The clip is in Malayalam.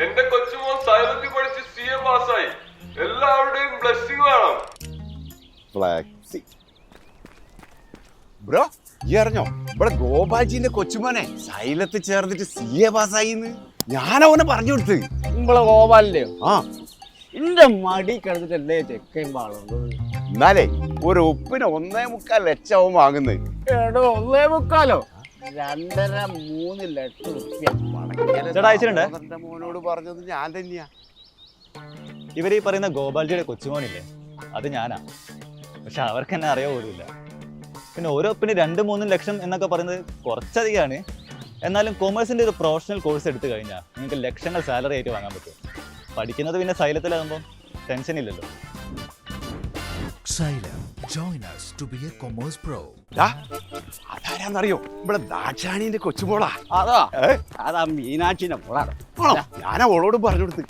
എന്റെ കൊച്ചുമോൻ സൈലത്തിൽ പഠിച്ച് CA പാസ്സായി. എല്ലാവരുടെയും ബ്ലെസ്സിങ് വേണം. ഫ്ലെക്സി ബ്രോ ഈ അറിഞ്ഞോ ഇവിടെ ഗോപാൽജിന്റെ കൊച്ചുമോനെ സൈലത്ത് ചേർന്നിട്ട് CA പാസ്സായിന്ന് ഞാൻ അവനെ പറഞ്ഞു കൊടുത്ത്. നമ്മളെ ഗോപാലിന്റെയോ? ആ എന്റെ മടി കിടന്നിട്ടല്ലേ ചെക്കൻ പാടുള്ളൂ. എന്നാലേ ഒരു ഉപ്പിന് 1.25 ലക്ഷം വാങ്ങുന്നത്. എടോ 1.25 2.5-3 ലക്ഷം റുപ്യ ചേട്ടാ അയച്ചിട്ടുണ്ടേ. എന്റെ മോനോട് പറഞ്ഞത് ഞാൻ തന്നെയാ. ഇവർ ഈ പറയുന്ന ഗോപാൽജിയുടെ കൊച്ചുമോനില്ലേ, അത് ഞാനാ. പക്ഷെ അവർക്ക് എന്നെ അറിയാൻ പോലുമില്ല. പിന്നെ ഓരോ ഒപ്പിന് 2-3 ലക്ഷം എന്നൊക്കെ പറയുന്നത് കുറച്ചധികമാണ്. എന്നാലും കൊമേഴ്സിൻ്റെ ഒരു പ്രൊഫഷണൽ കോഴ്സ് എടുത്തു കഴിഞ്ഞാൽ നിങ്ങൾക്ക് ലക്ഷങ്ങൾ സാലറി ആയിട്ട് വാങ്ങാൻ പറ്റും. പഠിക്കുന്നത് പിന്നെ സൈലത്തിലാകുമ്പോൾ ടെൻഷൻ ഇല്ലല്ലോ. Xylem. Join us to be a commerce pro. അതാരാന്നറിയോ? ഇവിടെ ദാക്ഷാണിന്റെ കൊച്ചുമോളാ. അതാ അതാ മീനാക്ഷിന്റെ മോളാണ്. ഞാൻ അവളോട് പറഞ്ഞു കൊടുത്ത്